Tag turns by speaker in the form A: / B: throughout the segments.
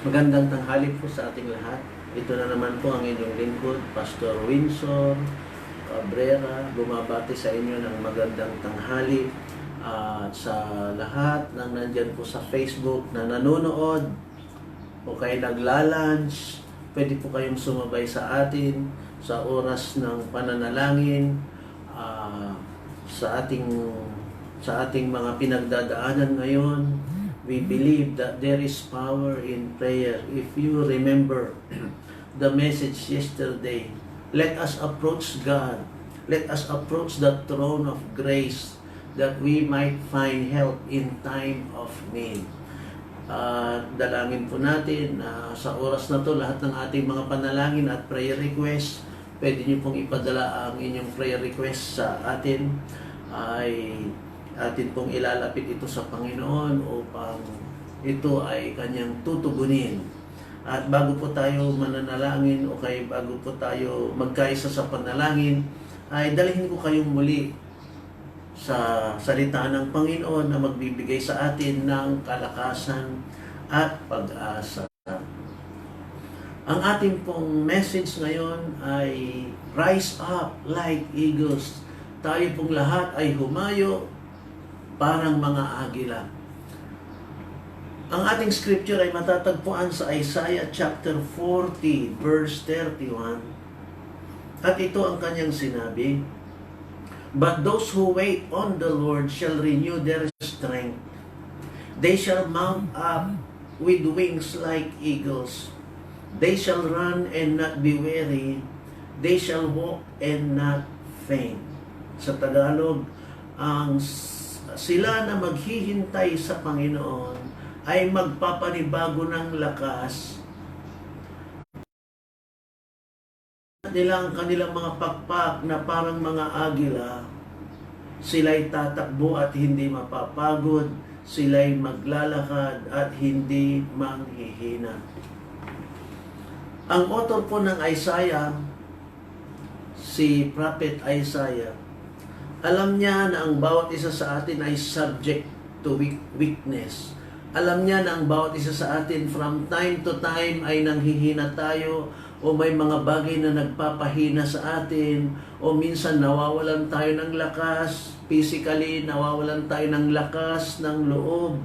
A: Magandang tanghali po sa ating lahat. Ito na naman po ang inyong lingkod, Pastor Windsor Cabrera. Bumabati sa inyo ng magandang tanghali at sa lahat ng nandyan po sa Facebook na nanonood o kayo naglalunch. Pwede po kayong sumabay sa atin sa oras ng pananalangin, sa ating mga pinagdadaanan ngayon. We believe that there is power in prayer. If you remember the message yesterday, let us approach God. Let us approach the throne of grace that we might find help in time of need. Dalangin po natin sa oras na to lahat ng ating mga panalangin at prayer requests. Pwede niyo pong ipadala ang inyong prayer request sa atin. Ay atin pong ilalapit ito sa Panginoon upang ito ay kanyang tutugunin. At bago po tayo mananalangin o kaya bago po tayo magkaisa sa panalangin, ay dalhin ko kayong muli sa salita ng Panginoon na magbibigay sa atin ng kalakasan at pag-asa. Ang ating pong message ngayon ay rise up like eagles. Tayo pong lahat ay humayo parang mga agila. Ang ating scripture ay matatagpuan sa Isaiah chapter 40 verse 31. At ito ang kanyang sinabi, "But those who wait on the Lord shall renew their strength. They shall mount up with wings like eagles. They shall run and not be weary. They shall walk and not faint." Sa Tagalog, ang sila na maghihintay sa Panginoon ay magpapanibago ng lakas. Nilang kanilang mga pakpak na parang mga agila, sila'y tatakbo at hindi mapapagod, sila'y maglalakad at hindi manghihina. Ang author po ng Isaiah, si Prophet Isaiah, alam niya na ang bawat isa sa atin ay subject to weakness. Alam niya na ang bawat isa sa atin from time to time ay nanghihina tayo o may mga bagay na nagpapahina sa atin o minsan nawawalan tayo ng lakas, physically nawawalan tayo ng lakas ng loob,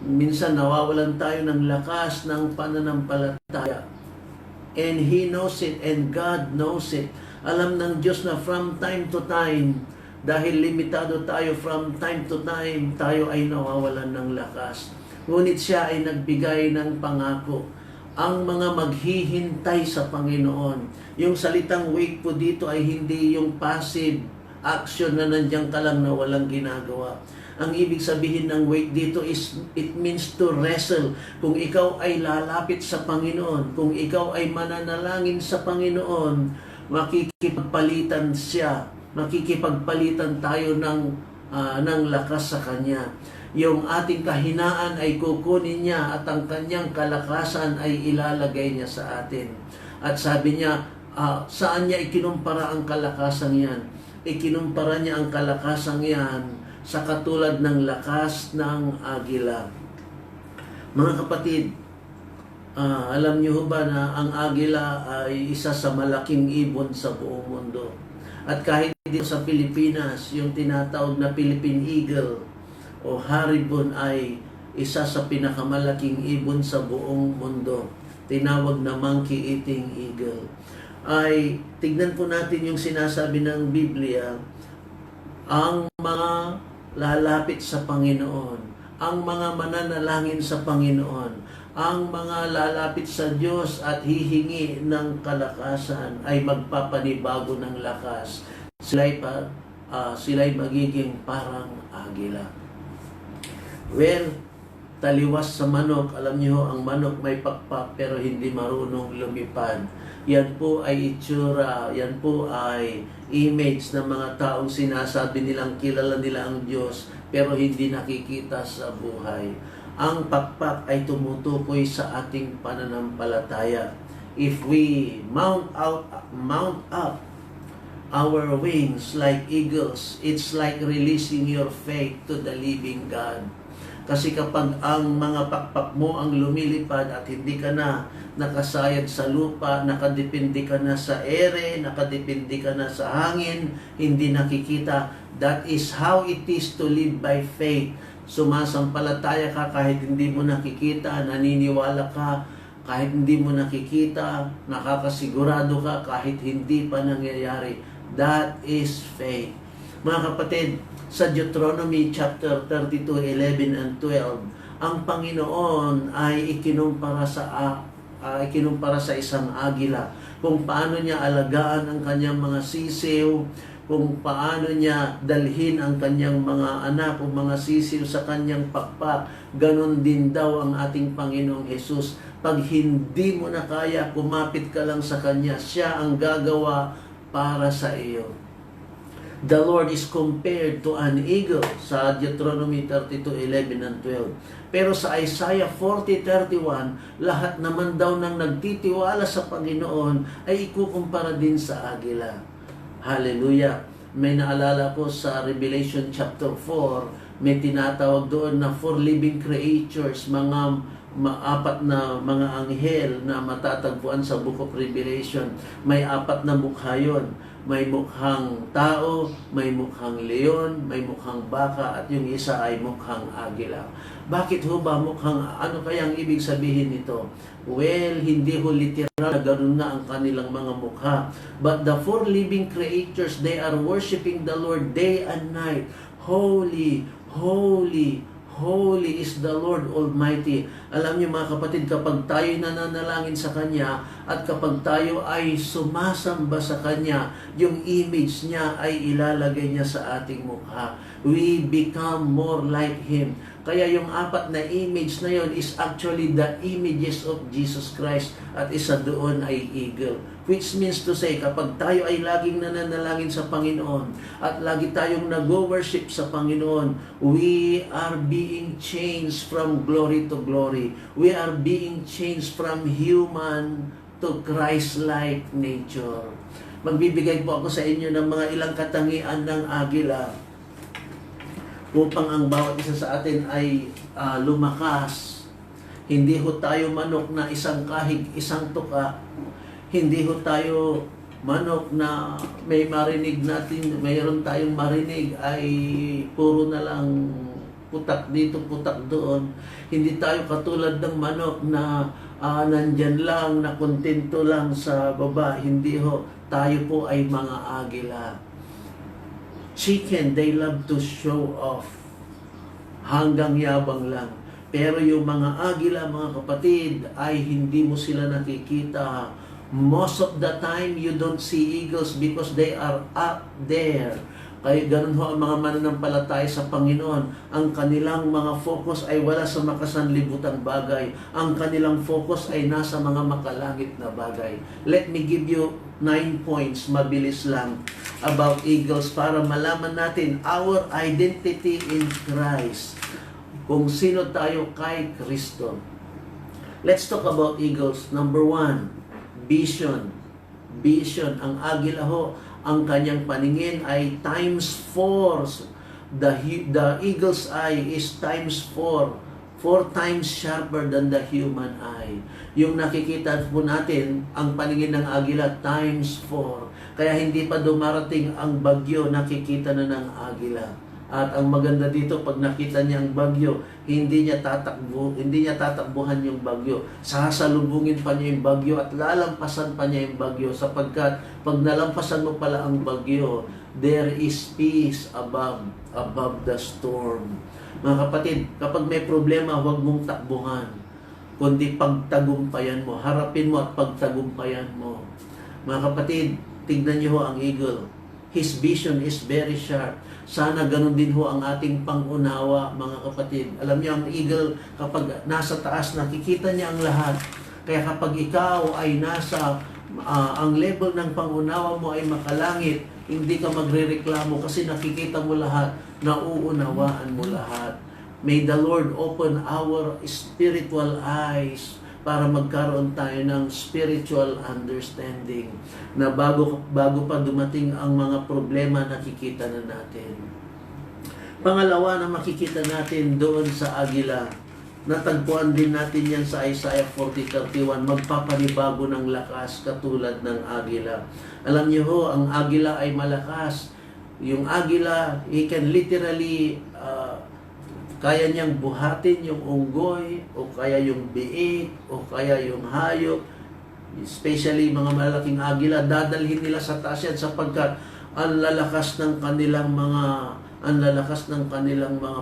A: minsan nawawalan tayo ng lakas ng pananampalataya. And He knows it and God knows it. Alam ng Diyos na from time to time, dahil limitado tayo from time to time, tayo ay nawawalan ng lakas. Ngunit siya ay nagbigay ng pangako. Ang mga maghihintay sa Panginoon. Yung salitang wait po dito ay hindi yung passive action na nandiyan ka lang na walang ginagawa. Ang ibig sabihin ng wait dito is, it means to wrestle. Kung ikaw ay lalapit sa Panginoon, kung ikaw ay mananalangin sa Panginoon, makikipagpalitan siya. Makikipagpalitan tayo ng lakas sa Kanya. Yung ating kahinaan ay kukunin niya at ang Kanyang kalakasan ay ilalagay niya sa atin. At sabi niya, saan niya ikinumpara ang kalakasan yan? Ikinumpara niya ang kalakasan yan sa katulad ng lakas ng agila. Mga kapatid, alam niyo ba na ang agila ay isa sa malaking ibon sa buong mundo? At kahit dito sa Pilipinas, yung tinatawag na Philippine Eagle o Haribon ay isa sa pinakamalaking ibon sa buong mundo. Tinawag na monkey-eating eagle. Ay tignan po natin yung sinasabi ng Biblia, ang mga lalapit sa Panginoon, ang mga mananalangin sa Panginoon, ang mga lalapit sa Diyos at hihingi ng kalakasan ay magpapanibago ng lakas. Sila'y magiging parang agila. Well, taliwas sa manok. Alam niyo, ang manok may pakpak pero hindi marunong lumipad. Yan po ay itsura, yan po ay image ng mga taong sinasabi nilang kilala nila ang Diyos pero hindi nakikita sa buhay. Ang pakpak ay tumutukoy sa ating pananampalataya. If we mount up our wings like eagles, it's like releasing your faith to the living God. Kasi kapag ang mga pakpak mo ang lumilipad at hindi ka na nakasayad sa lupa, nakadepende ka na sa ere, nakadepende ka na sa hangin, hindi nakikita. That is how it is to live by faith. Sumasampalataya ka kahit hindi mo nakikita, naniniwala ka kahit hindi mo nakikita, nakakasigurado ka kahit hindi pa nangyayari. That is faith. Mga kapatid, sa Deuteronomy chapter 32, 11 and 12, ang Panginoon ay ikinumpara sa isang agila, kung paano niya alagaan ang kanyang mga sisiw, kung paano niya dalhin ang kanyang mga anak o mga sisiw sa kanyang pakpak. Ganon din daw ang ating Panginoong Jesus. Pag hindi mo na kaya, kumapit ka lang sa Kanya. Siya ang gagawa para sa iyo. The Lord is compared to an eagle sa Deuteronomy 32, 11 and 12. Pero sa Isaiah 40:31, lahat naman daw ng nagtitiwala sa Panginoon ay ikukumpara din sa agila. Hallelujah! May naalala ko sa Revelation chapter 4, may tinatawag doon na 4 living creatures, mga apat na mga anghel na matatagpuan sa Book of Revelation. May 4 na mukha yun. May mukhang tao, may mukhang leon, may mukhang baka, at yung isa ay mukhang agila. Bakit ho ba mukhang, ano kayang ibig sabihin nito? Well, hindi ho literal na ganoon na ang kanilang mga mukha. But the 4 living creatures, they are worshiping the Lord day and night. Holy, holy, holy is the Lord Almighty. Alam niyo mga kapatid, kapag tayo nananalangin sa Kanya at kapag tayo ay sumasamba sa Kanya, yung image niya ay ilalagay niya sa ating mukha. We become more like Him. Kaya yung 4 na image na yon is actually the images of Jesus Christ, at isa doon ay eagle. Which means to say, kapag tayo ay laging nananalangin sa Panginoon at lagi tayong nag-worship sa Panginoon, we are being changed from glory to glory. We are being changed from human to Christ-like nature. Magbibigay po ako sa inyo ng mga ilang katangian ng agila upang ang bawat isa sa atin ay lumakas. Hindi ho tayo manok na isang kahig, isang tuka. Hindi ho tayo manok na may marinig natin, mayroon tayong marinig ay puro na lang putak dito, putak doon. Hindi tayo katulad ng manok na nandyan lang, na kontento lang sa baba. Hindi ho, tayo po ay mga agila. Chicken, they love to show off. Hanggang yabang lang. Pero yung mga agila, mga kapatid, ay hindi mo sila nakikita. Most of the time, you don't see eagles because they are up there. Kaya ganun ho ang mga mananampalataya sa Panginoon. Ang kanilang mga focus ay wala sa makasanlibutang bagay. Ang kanilang focus ay nasa mga makalangit na bagay. Let me give you 9 points, mabilis lang, about eagles para malaman natin our identity in Christ. Kung sino tayo kay Kristo. Let's talk about eagles. Number 1, vision. Vision. Ang agila ho, ang kanyang paningin ay times 4. The eagle's eye is times 4. 4 times sharper than the human eye. Yung nakikita po natin, ang paningin ng agila times 4. Kaya hindi pa dumarating ang bagyo, nakikita na ng agila. At ang maganda dito, pag nakita niya ang bagyo, hindi niya tatakbuhan yung bagyo. Sasalubungin pa niya yung bagyo at lalampasan pa niya yung bagyo, sapagkat pag nalampasan mo pala ang bagyo, there is peace above the storm. Mga kapatid, kapag may problema, huwag mong takbuhan, kundi pagtagumpayan mo. Harapin mo at pagtagumpayan mo. Mga kapatid, tignan niyo ho ang eagle. His vision is very sharp. Sana ganun din ho ang ating pangunawa, mga kapatid. Alam niyo, ang eagle, kapag nasa taas, nakikita niya ang lahat. Kaya kapag ikaw ay nasa, ang level ng pangunawa mo ay makalangit, hindi ka magrereklamo kasi nakikita mo lahat, nauunawaan mo lahat. May the Lord open our spiritual eyes para magkaroon tayo ng spiritual understanding na bago pa dumating ang mga problema, nakikita na natin. Pangalawa na makikita natin doon sa agila, natagpuan din natin yan sa Isaiah 40:31, magpapanibago ng lakas katulad ng agila. Alam niyo ho, ang agila ay malakas. Yung agila, he can literally, kaya niyang buhatin yung unggoy, o kaya yung biik, o kaya yung hayop. Especially mga malaking agila, dadalhin nila sa taas yan sapagkat ang lalakas ng kanilang mga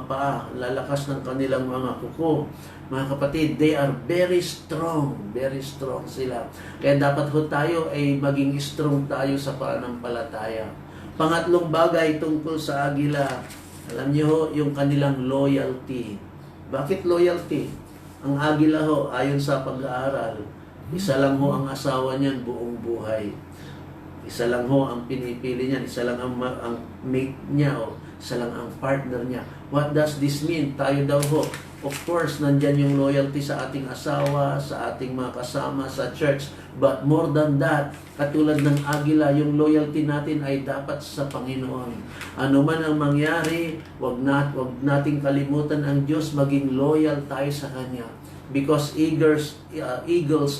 A: paa, ang lalakas ng kanilang mga kuko. Mga kapatid, they are very strong sila. Kaya dapat ho tayo ay maging strong tayo sa pananampalataya. Pangatlong bagay tungkol sa agila, alam niyo ho, yung kanilang loyalty. Bakit loyalty? Ang agila ho, ayon sa pag-aaral, isa lang ho ang asawa niyan buong buhay. Isa lang ho ang pinipili niyan, isa lang ang mate niya, o isa lang ang partner niya. What does this mean? Tayo daw ho, of course, nandyan yung loyalty sa ating asawa, sa ating mga kasama sa church. But more than that, katulad ng agila, yung loyalty natin ay dapat sa Panginoon. Ano man ang mangyari, wag nating kalimutan ang Diyos, maging loyal tayo sa Kanya. Because eagles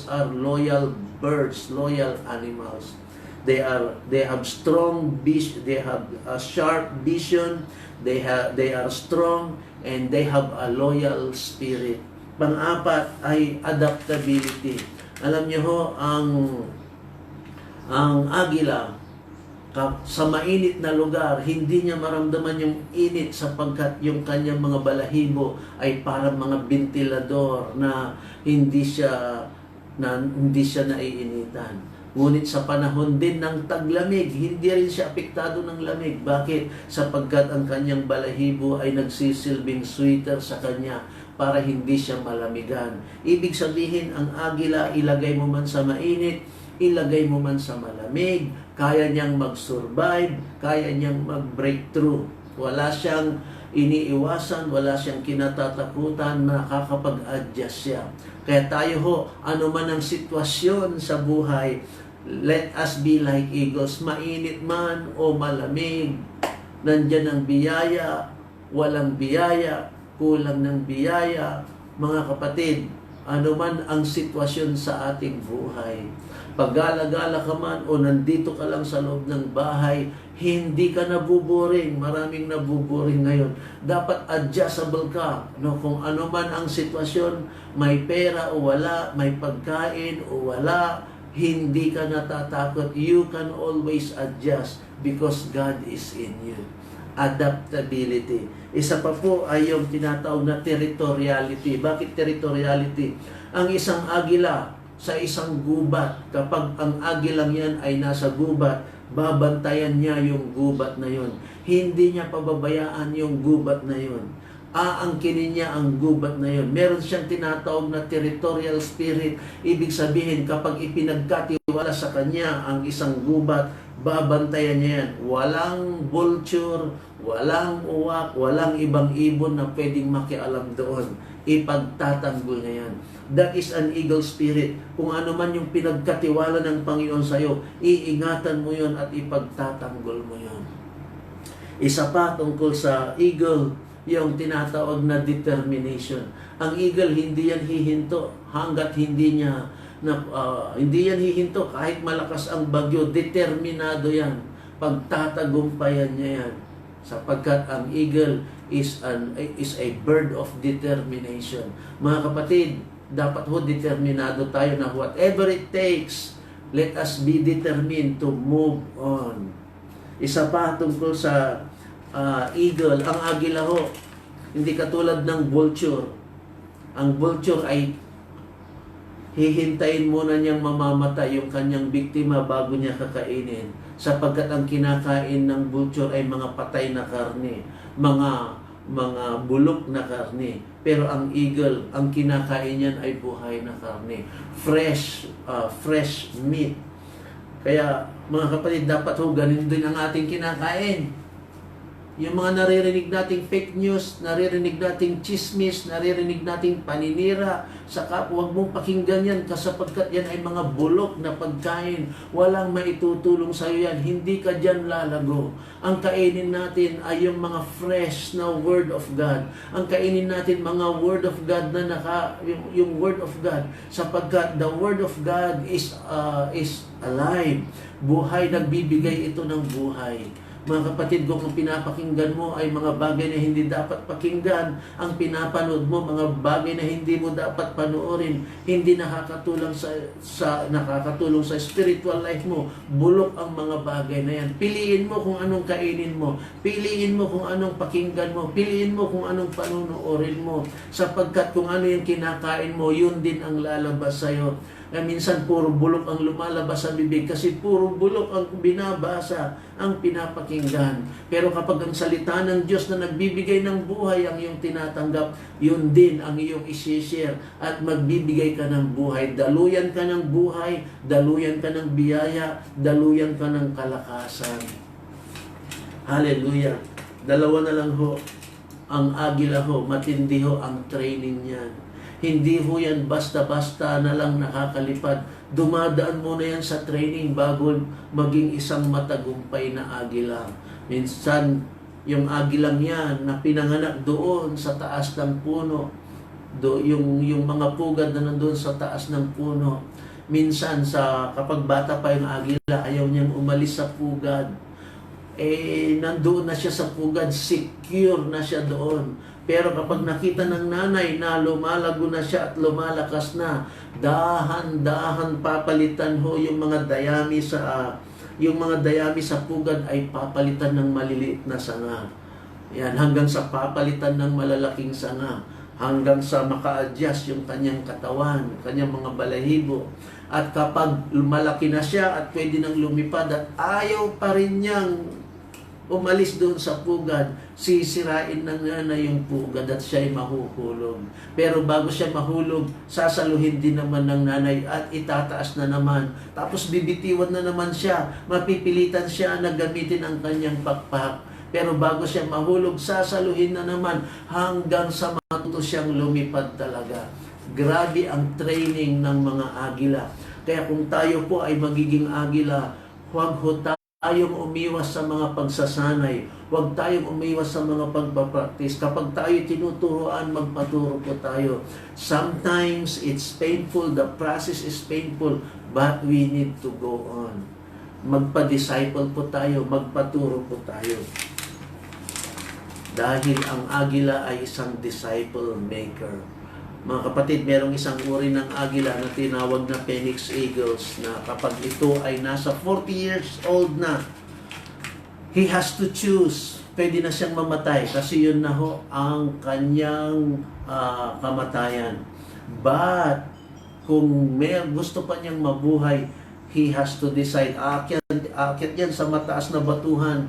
A: are loyal birds, loyal animals. They have strong vision, they have a sharp vision, they are strong, and they have a loyal spirit. Pang-apat ay adaptability. Alam niyo ho, ang agila sa mainit na lugar, hindi niya maramdaman yung init sapagkat yung kanyang mga balahibo ay parang mga ventilador na hindi siya naiinitan. Ngunit sa panahon din ng taglamig, hindi rin siya apektado ng lamig. Bakit? Sapagkat ang kanyang balahibo ay nagsisilbing sweater sa kanya para hindi siya malamigan. Ibig sabihin, ang agila, ilagay mo man sa mainit, ilagay mo man sa malamig, kaya niyang mag-survive, kaya niyang mag-breakthrough. Wala siyang iniiwasan, wala siyang kinatatakutan, nakakapag-adjust siya. Kaya tayo ho, ano man ang sitwasyon sa buhay, let us be like eagles. Mainit man o malamig, nandyan ang biyaya, walang biyaya, kulang ng biyaya. Mga kapatid, ano man ang sitwasyon sa ating buhay, paggala-gala ka man o nandito ka lang sa loob ng bahay, hindi ka nabuboring. Maraming nabuboring ngayon. Dapat adjustable ka. No? Kung ano man ang sitwasyon, may pera o wala, may pagkain o wala, hindi ka natatakot. You can always adjust because God is in you. Adaptability. Isa pa po ay yung tinatawag na territoriality. Bakit territoriality? Ang isang agila sa isang gubat, kapag ang agilang yan ay nasa gubat, babantayan niya yung gubat na yun. Hindi niya pababayaan yung gubat na yun. Aangkinin niya ang gubat na yun. Meron siyang tinatawag na territorial spirit. Ibig sabihin, kapag ipinagkatiwala sa kanya ang isang gubat, babantayan niya yan. Walang vulture, walang uwak, walang ibang ibon na pwedeng makialam doon. Ipagtatanggol niya yan. That is an eagle spirit. Kung ano man yung pinagkatiwala ng Panginoon sa iyo, iingatan mo yon at ipagtatanggol mo yon. Isa pa tungkol sa eagle, yung tinatawag na determination. Ang eagle, hindi yan hihinto hanggat hindi yan hihinto kahit malakas ang bagyo. Determinado yan. Pagtatagumpayan niya yan. Sapagkat ang eagle is a bird of determination. Mga kapatid, dapat ho determinado tayo na whatever it takes, let us be determined to move on. Isa pa tungkol sa eagle, ang agila ho, hindi katulad ng vulture. Ang vulture ay hihintayin muna niyang mamamatay yung kanyang biktima bago niya kakainin. Sapagkat ang kinakain ng vulture ay mga patay na karne, mga bulok na karne. Pero ang eagle, ang kinakain niyan ay buhay na karne. Fresh meat. Kaya mga kapatid, dapat ho ganun din ang ating kinakain. Yung mga naririnig nating fake news, naririnig nating chismis, naririnig nating paninira sa kapwa, huwag mong pakinggan yan sapagkat yan ay mga bulok na pagkain. Walang maitutulong sa iyo yan. Hindi ka dyan lalago. Ang kainin natin ay yung mga fresh na Word of God. Ang kainin natin mga Word of God na yung Word of God sapagkat the Word of God is alive. Buhay, nagbibigay ito ng buhay. Mga kapatid ko, kung pinapakinggan mo ay mga bagay na hindi dapat pakinggan, ang pinapanood mo, mga bagay na hindi mo dapat panoorin, hindi nakakatulong nakakatulong sa spiritual life mo, bulok ang mga bagay na yan. Piliin mo kung anong kainin mo, piliin mo kung anong pakinggan mo, piliin mo kung anong panonoorin mo, sapagkat kung ano yung kinakain mo, yun din ang lalabas sa'yo. Minsan puro bulok ang lumalabas sa bibig kasi puro bulok ang binabasa, ang pinapakinggan. Pero kapag ang salita ng Diyos na nagbibigay ng buhay ang iyong tinatanggap, yun din ang iyong isi-share at magbibigay ka ng buhay. Daluyan ka ng buhay, daluyan ka ng biyaya, daluyan ka ng kalakasan. Hallelujah. Dalawa na lang ho. Ang agila ho, matindi ho ang training niyan. Hindi ho yan basta-basta na lang nakakalipad. Dumadaan mo na yan sa training bago maging isang matagumpay na agila. Minsan, yung agilang yan na pinanganak doon sa taas ng puno, yung mga pugad na nandun sa taas ng puno, minsan kapag bata pa yung agila, ayaw niyang umalis sa pugad. Nandoon na siya sa pugad, secure na siya doon. Pero kapag nakita ng nanay na lumalago na siya at lumalakas na, dahan-dahan papalitan ho yung mga dayami sa pugad ay papalitan ng maliliit na sanga. Yan, hanggang sa papalitan ng malalaking sanga, hanggang sa maka-adjust yung kanyang katawan, kanyang mga balahibo. At kapag malaki na siya at pwede nang lumipad at ayaw pa rin niyang umalis doon sa pugad, sisirain ng nanay yung pugad at siya ay mahuhulog. Pero bago siya mahulog, sasaluhin din naman ng nanay at itataas na naman. Tapos bibitiwan na naman siya, mapipilitan siya na gamitin ang kanyang pakpak. Pero bago siya mahulog, sasaluhin na naman hanggang sa matuto siyang lumipad talaga. Grabe ang training ng mga agila. Kaya kung tayo po ay magiging agila, huwag tayong umiwas sa mga pagsasanay. Huwag tayong umiwas sa mga pagpapraktis. Kapag tayo tinuturoan, magpaturo po tayo. Sometimes it's painful, the process is painful, but we need to go on. Magpa-disciple po tayo, magpaturo po tayo. Dahil ang agila ay isang disciple maker. Mga kapatid, merong isang uri ng agila na tinawag na Phoenix Eagles na kapag ito ay nasa 40 years old na, he has to choose. Pwede na siyang mamatay kasi yun na ho ang kanyang kamatayan. But, kung may gusto pa niyang mabuhay, he has to decide. Aakyat yan sa mataas na batuhan.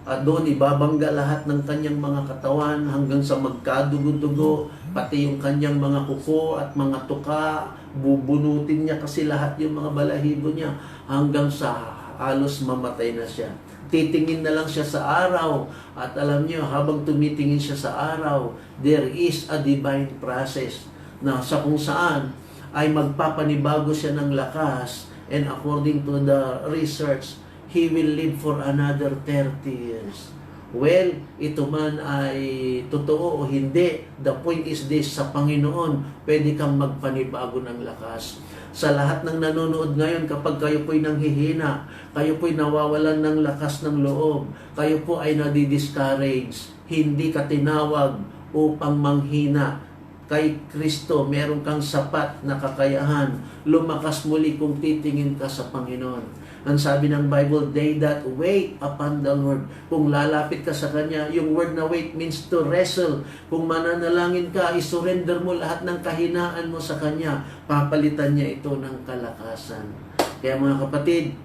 A: At doon ibabangga lahat ng kanyang mga katawan hanggang sa magkadugo-dugo, pati yung kanyang mga kuko at mga tuka, bubunutin niya kasi lahat yung mga balahibo niya hanggang sa halos mamatay na siya. Titingin na lang siya sa araw at alam niyo, habang tumitingin siya sa araw, there is a divine process na sa kung saan ay magpapanibago siya ng lakas, and according to the research, he will live for another 30 years. Well, ito man ay totoo o hindi, the point is this, sa Panginoon, pwede kang magpanibago ng lakas. Sa lahat ng nanonood ngayon, kapag kayo po'y nanghihina, kayo po'y nawawalan ng lakas ng loob, kayo po ay nadi-discourage, hindi ka tinawag upang manghina. Kay Kristo, meron kang sapat na kakayahan, lumakas muli kung titingin ka sa Panginoon. Ang sabi ng Bible, they that wait upon the Lord. Kung lalapit ka sa Kanya, yung word na wait means to wrestle. Kung mananalangin ka, isurrender mo lahat ng kahinaan mo sa Kanya. Papalitan niya ito ng kalakasan. Kaya mga kapatid,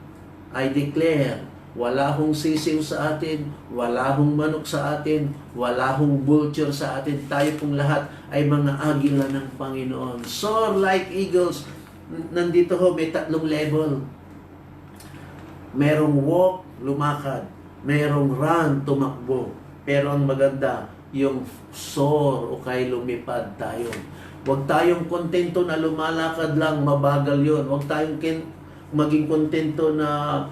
A: I declare, wala hong sisiw sa atin, wala hong manok sa atin, wala hong vulture sa atin. Tayo pong lahat ay mga agila ng Panginoon. Soar like eagles. Nandito ho, may 3 level. Merong walk, lumakad. Merong run, tumakbo. Pero ang maganda, yung soar o kay lumipad tayo. Huwag tayong kontento na lumalakad lang, mabagal yon. Huwag tayong maging kontento na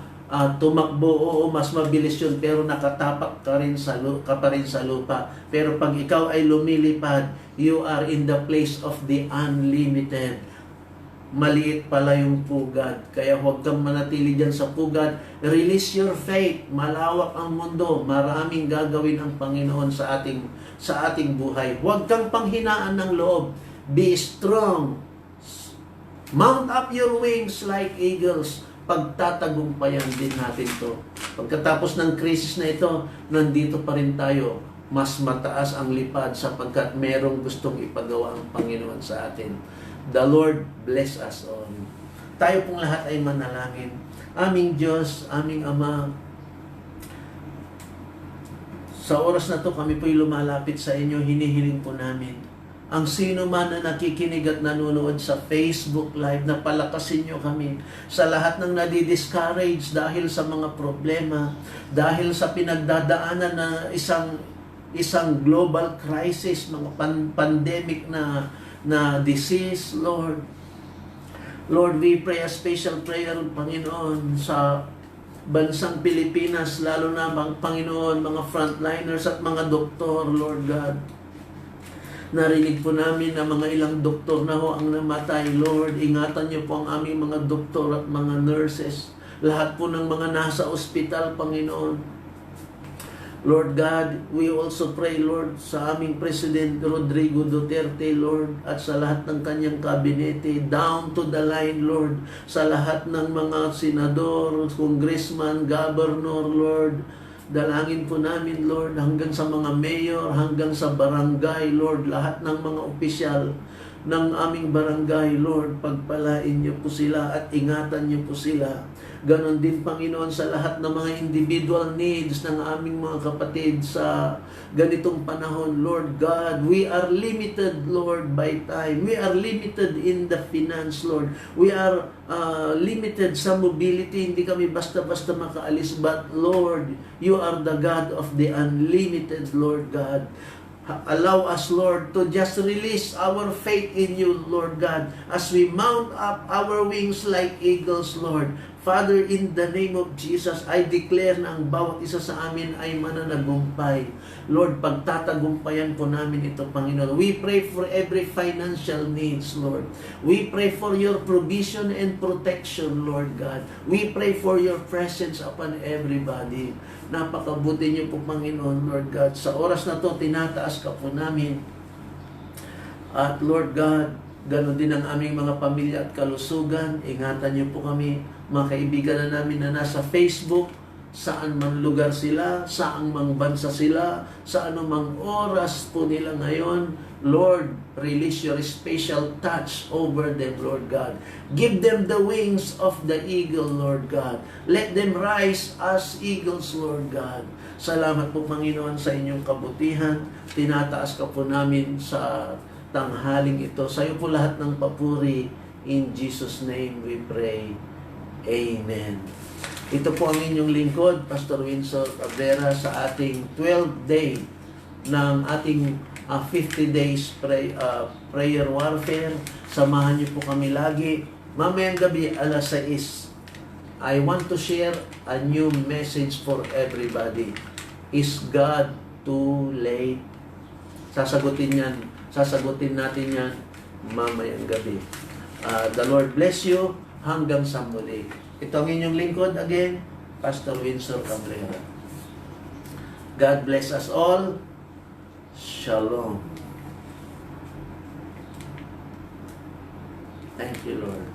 A: tumakbo, oo, mas mabilis yun, pero nakatapak ka pa rin sa lupa. Pero pag ikaw ay lumilipad, you are in the place of the unlimited. Maliit pala yung pugad. Kaya huwag kang manatili dyan sa pugad. Release your faith. Malawak ang mundo. Maraming gagawin ang Panginoon sa ating buhay. Huwag kang panghinaan ng loob. Be strong. Mount up your wings like eagles. Pagtatagumpayan din natin to. Pagkatapos ng krisis na ito, nandito pa rin tayo. Mas mataas ang lipad sapagkat merong gustong ipagawa ang Panginoon sa atin. The Lord bless us all. Tayo pong lahat ay manalangin. Aming Diyos, aming Ama, sa oras na to kami po'y lumalapit sa inyo, hinihiling po namin. Ang sino man na nakikinig at nanonood sa Facebook Live, na palakasin nyo kami sa lahat ng nadi-discourage dahil sa mga problema, dahil sa pinagdadaanan na isang global crisis, mga pandemic na disease, Lord. Lord, we pray a special prayer, Panginoon, sa bansang Pilipinas, lalo na Panginoon, mga frontliners at mga doktor, Lord God. Narinig po namin na mga ilang doktor na ho ang namatay, Lord. Ingatan niyo po ang aming mga doktor at mga nurses. Lahat po ng mga nasa ospital, Panginoon. Lord God, we also pray, Lord, sa aming President Rodrigo Duterte, Lord, at sa lahat ng kanyang kabinete, down to the line, Lord, sa lahat ng mga senador, congressman, governor, Lord. Dalangin po namin, Lord, hanggang sa mga mayor, hanggang sa barangay, Lord, lahat ng mga opisyal ng aming barangay, Lord, pagpalain niyo po sila at ingatan niyo po sila. Ganon din, Panginoon, sa lahat ng mga individual needs ng aming mga kapatid sa ganitong panahon, Lord God. We are limited, Lord, by time. We are limited in the finance, Lord. We are limited sa mobility. Hindi kami basta-basta makaalis. But, Lord, you are the God of the unlimited, Lord God. Allow us, Lord, to just release our faith in you, Lord God, as we mount up our wings like eagles, Lord. Father, in the name of Jesus, I declare na ang bawat isa sa amin ay mananagumpay. Lord, pagtatagumpayan po namin ito, Panginoon. We pray for every financial needs, Lord. We pray for your provision and protection, Lord God. We pray for your presence upon everybody. Napakabuti niyo po, Panginoon, Lord God. Sa oras na to, tinataas ka po namin. At Lord God, ganon din ang aming mga pamilya at kalusugan. Ingatan niyo po kami, mga kaibigan na namin na nasa Facebook, saan man lugar sila, saan mang bansa sila, sa anumang oras po nila ngayon. Lord, release your special touch over them, Lord God. Give them the wings of the eagle, Lord God. Let them rise as eagles, Lord God. Salamat po, Panginoon, sa inyong kabutihan. Tinataas ka po namin sa tanghaling ito. Sa iyo po lahat ng papuri. In Jesus' name we pray. Amen. Ito po ang inyong lingkod, Pastor Winsor Cabrera, sa ating 12th day ng ating 50 days prayer warfare. Samahan niyo po kami lagi. Mamayang gabi, alas 6. I want to share a new message for everybody. Is God too late? Sasagutin natin yan mamayang gabi. The Lord bless you. Hanggang sa muli. Ito ang inyong lingkod again, Pastor Winsor Cabrera. God bless us all. Shalom. Thank you, Lord.